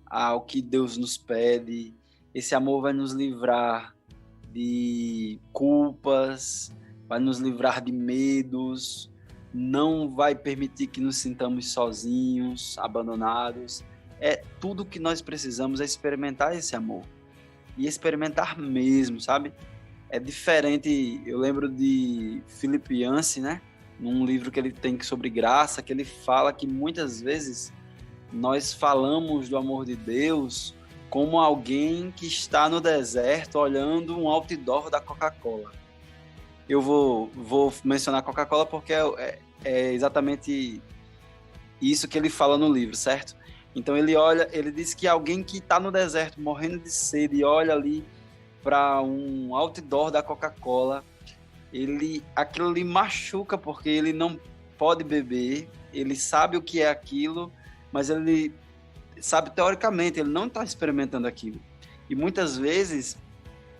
ao que Deus nos pede. Esse amor vai nos livrar de culpas, vai nos livrar de medos, não vai permitir que nos sintamos sozinhos, abandonados. Tudo que nós precisamos é experimentar esse amor. E experimentar mesmo, sabe? É diferente. Eu lembro de Philip Yancey, né? num livro que ele tem sobre graça, que ele fala que muitas vezes nós falamos do amor de Deus como alguém que está no deserto olhando um outdoor da Coca-Cola. Eu vou mencionar a Coca-Cola porque é exatamente isso que ele fala no livro, certo? Então ele diz que alguém que está no deserto morrendo de sede e olha ali para um outdoor da Coca-Cola, aquilo lhe machuca porque ele não pode beber, ele sabe o que é aquilo, mas ele sabe teoricamente, ele não está experimentando aquilo. E muitas vezes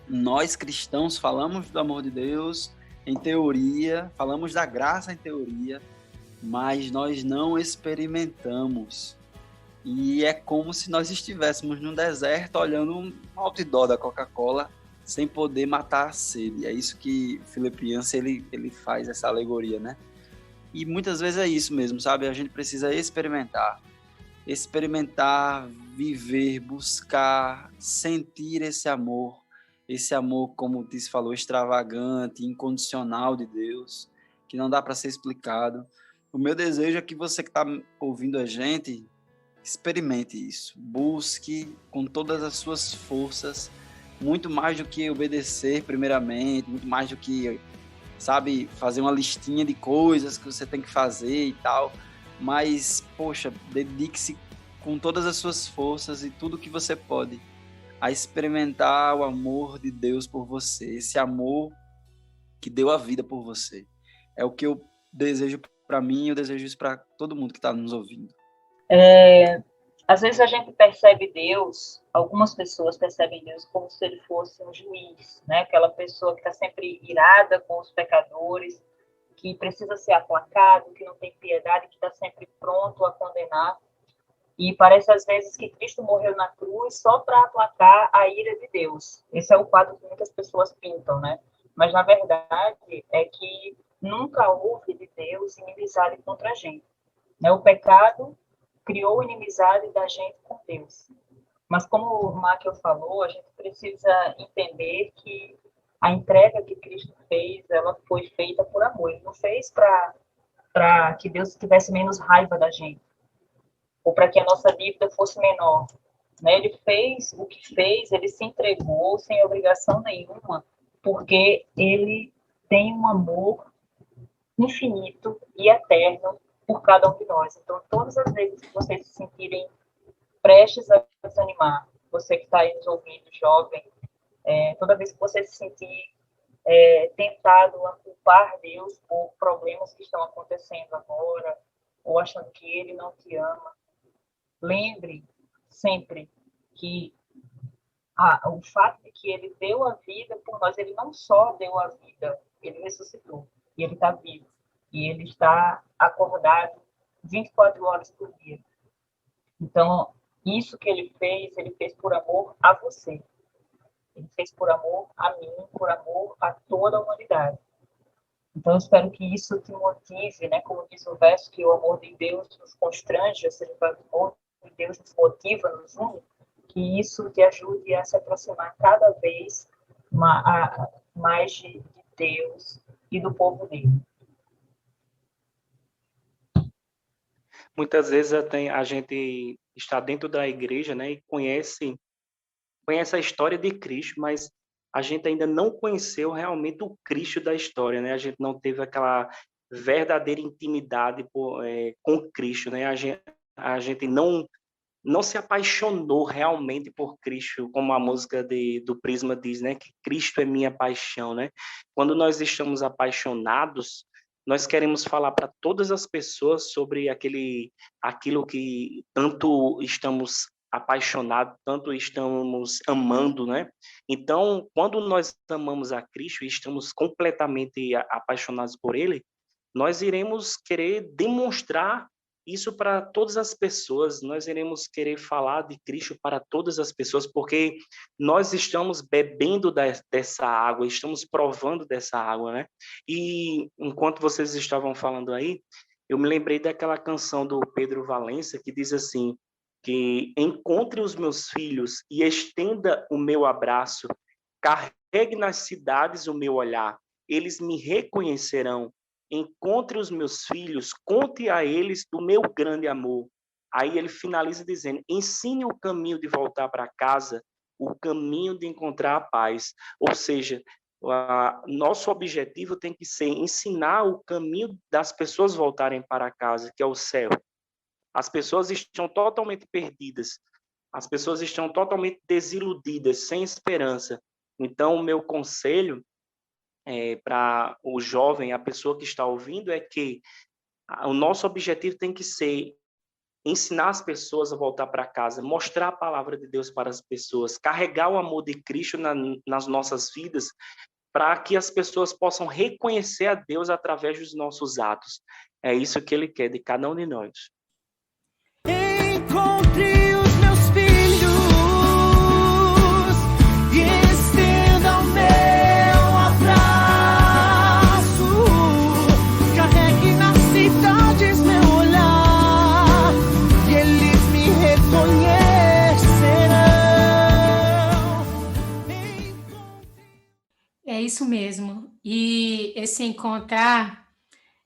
nós cristãos falamos do amor de Deus em teoria, falamos da graça em teoria, mas nós não experimentamos. E é como se nós estivéssemos num deserto olhando um outdoor da Coca-Cola sem poder matar a sede. É isso que Filipenses ele faz, essa alegoria, né? E muitas vezes é isso mesmo, sabe? A gente precisa experimentar, viver, buscar, sentir esse amor, como o Tiz falou, extravagante, incondicional de Deus, que não dá para ser explicado. O meu desejo é que você que está ouvindo a gente, experimente isso, busque com todas as suas forças, muito mais do que obedecer primeiramente, muito mais do que, sabe, fazer uma listinha de coisas que você tem que fazer e tal, mas, poxa, dedique-se com todas as suas forças e tudo que você pode a experimentar o amor de Deus por você, esse amor que deu a vida por você. É o que eu desejo para mim e eu desejo isso para todo mundo que está nos ouvindo. Às vezes a gente percebe Deus, algumas pessoas percebem Deus como se ele fosse um juiz, né? Aquela pessoa que está sempre irada com os pecadores, que precisa ser aplacado, que não tem piedade, que está sempre pronto a condenar. E parece às vezes que Cristo morreu na cruz só para aplacar a ira de Deus. Esse é o quadro que muitas pessoas pintam, né? Mas na verdade é que nunca houve de Deus inimizade contra a gente. Né? O pecado criou inimizade da gente com Deus. Mas como o Michael falou, a gente precisa entender que a entrega que Cristo fez, ela foi feita por amor. Ele não fez para que Deus tivesse menos raiva da gente, ou para que a nossa dívida fosse menor. Né? Ele fez o que fez, ele se entregou sem obrigação nenhuma, porque ele tem um amor infinito e eterno por cada um de nós. Então, todas as vezes que vocês se sentirem prestes a desanimar, você que está aí nos ouvindo, jovem, toda vez que você se sentir tentado a culpar Deus por problemas que estão acontecendo agora, ou achando que Ele não te ama, lembre sempre que o fato de que Ele deu a vida por nós, Ele não só deu a vida, Ele ressuscitou, e Ele está vivo, e Ele está acordado 24 horas por dia. Então, isso que Ele fez por amor a você. Ele fez por amor a mim, por amor a toda a humanidade. Então, eu espero que isso te motive, né? Como diz o verso, que o amor de Deus nos constrange, ou seja, o amor de Deus nos motiva, nos une, que isso te ajude a se aproximar cada vez mais de Deus e do povo dele. Muitas vezes a gente está dentro da igreja, né, e conhece a história de Cristo, mas a gente ainda não conheceu realmente o Cristo da história, né? A gente não teve aquela verdadeira intimidade com Cristo, né? A gente não se apaixonou realmente por Cristo, como a música do Prisma diz, né? Que Cristo é minha paixão, né? Quando nós estamos apaixonados, nós queremos falar para todas as pessoas sobre aquilo que tanto estamos apaixonados, tanto estamos amando, né? Então, quando nós amamos a Cristo e estamos completamente apaixonados por Ele, nós iremos querer demonstrar isso para todas as pessoas, nós iremos querer falar de Cristo para todas as pessoas, porque nós estamos bebendo dessa água, estamos provando dessa água, né? E enquanto vocês estavam falando aí, eu me lembrei daquela canção do Pedro Valença, que diz assim, que encontre os meus filhos e estenda o meu abraço, carregue nas cidades o meu olhar, eles me reconhecerão, encontre os meus filhos, conte a eles do meu grande amor. Aí ele finaliza dizendo, ensine o caminho de voltar para casa, o caminho de encontrar a paz. Ou seja, nosso objetivo tem que ser ensinar o caminho das pessoas voltarem para casa, que é o céu. As pessoas estão totalmente perdidas, as pessoas estão totalmente desiludidas, sem esperança. Então, o meu conselho para o jovem, a pessoa que está ouvindo, é que o nosso objetivo tem que ser ensinar as pessoas a voltar para casa, mostrar a palavra de Deus para as pessoas, carregar o amor de Cristo nas nossas vidas, para que as pessoas possam reconhecer a Deus através dos nossos atos. É isso que Ele quer de cada um de nós. Encontre os meus filhos e estenda o meu abraço. Carregue nas cidades meu olhar e eles me reconhecerão. É isso mesmo. E esse encontrar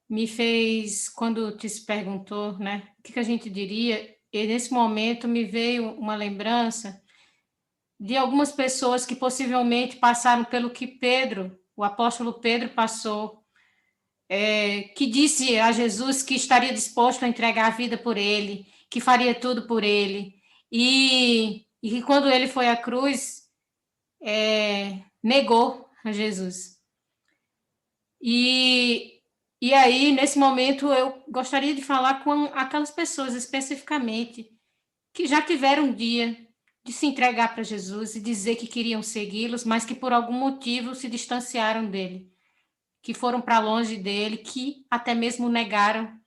me fez, quando te se perguntou, né, o que a gente diria, e nesse momento me veio uma lembrança de algumas pessoas que possivelmente passaram pelo que Pedro, o apóstolo Pedro, passou, que disse a Jesus que estaria disposto a entregar a vida por ele, que faria tudo por ele, e que quando ele foi à cruz, negou a Jesus. E aí, nesse momento, eu gostaria de falar com aquelas pessoas especificamente que já tiveram um dia de se entregar para Jesus e dizer que queriam segui-los, mas que por algum motivo se distanciaram dele, que foram para longe dele, que até mesmo negaram.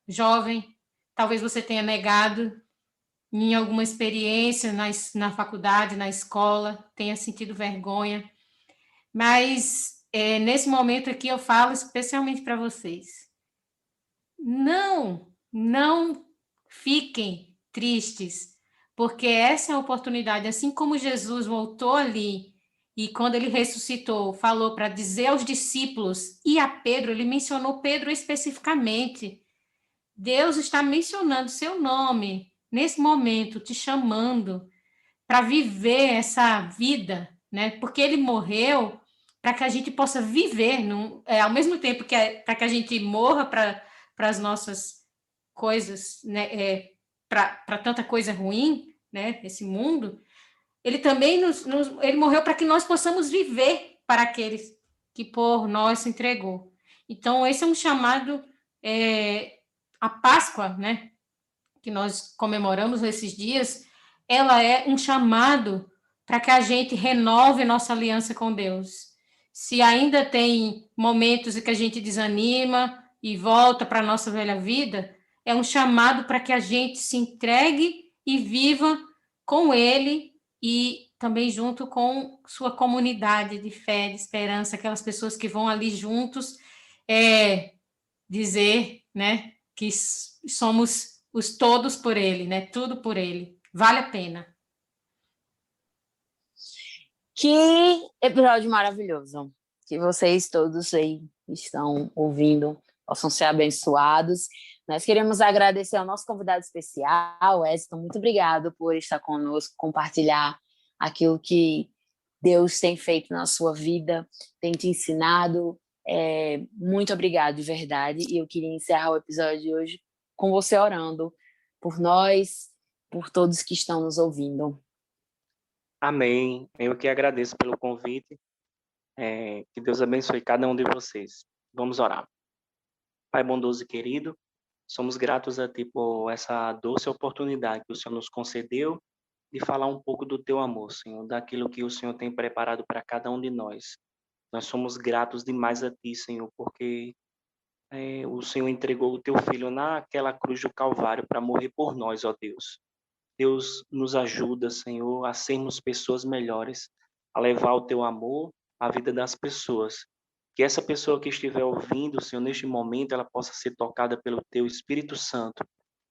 Jovem, talvez você tenha negado em alguma experiência na faculdade, na escola, tenha sentido vergonha, mas nesse momento aqui eu falo especialmente para vocês. Não fiquem tristes, porque essa é a oportunidade, assim como Jesus voltou ali e quando ele ressuscitou, falou para dizer aos discípulos e a Pedro, ele mencionou Pedro especificamente. Deus está mencionando seu nome nesse momento, te chamando para viver essa vida, né? Porque ele morreu para que a gente possa viver, ao mesmo tempo que para que a gente morra para as nossas coisas, né? Para tanta coisa ruim, né? Esse mundo, ele também ele morreu para que nós possamos viver para aqueles que por nós se entregou. Então, esse é um chamado, a Páscoa, né? Que nós comemoramos esses dias, ela é um chamado para que a gente renove nossa aliança com Deus. Se ainda tem momentos em que a gente desanima e volta para a nossa velha vida, é um chamado para que a gente se entregue e viva com Ele e também junto com sua comunidade de fé, de esperança, aquelas pessoas que vão ali juntos dizer, né, que somos os todos por Ele, né, tudo por Ele. Vale a pena. Que episódio maravilhoso. Que vocês todos aí estão ouvindo possam ser abençoados. Nós queremos agradecer ao nosso convidado especial, Weston. Muito obrigado por estar conosco, compartilhar aquilo que Deus tem feito na sua vida, tem te ensinado. Muito obrigado, de verdade. E eu queria encerrar o episódio de hoje com você orando por nós, por todos que estão nos ouvindo. Amém. Eu que agradeço pelo convite. Que Deus abençoe cada um de vocês. Vamos orar. Pai bondoso e querido, somos gratos a Ti por essa doce oportunidade que o Senhor nos concedeu de falar um pouco do Teu amor, Senhor, daquilo que o Senhor tem preparado para cada um de nós. Nós somos gratos demais a Ti, Senhor, porque o Senhor entregou o Teu Filho naquela cruz do Calvário para morrer por nós, ó Deus. Deus nos ajuda, Senhor, a sermos pessoas melhores, a levar o Teu amor à vida das pessoas. Que essa pessoa que estiver ouvindo, Senhor, neste momento, ela possa ser tocada pelo Teu Espírito Santo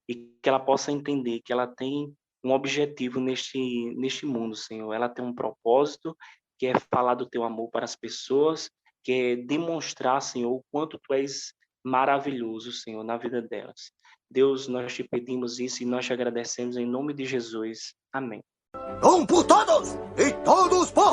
e que ela possa entender que ela tem um objetivo neste mundo, Senhor. Ela tem um propósito, que é falar do Teu amor para as pessoas, que é demonstrar, Senhor, o quanto Tu és maravilhoso, Senhor, na vida delas. Deus, nós te pedimos isso e nós te agradecemos em nome de Jesus. Amém. Um por todos e todos por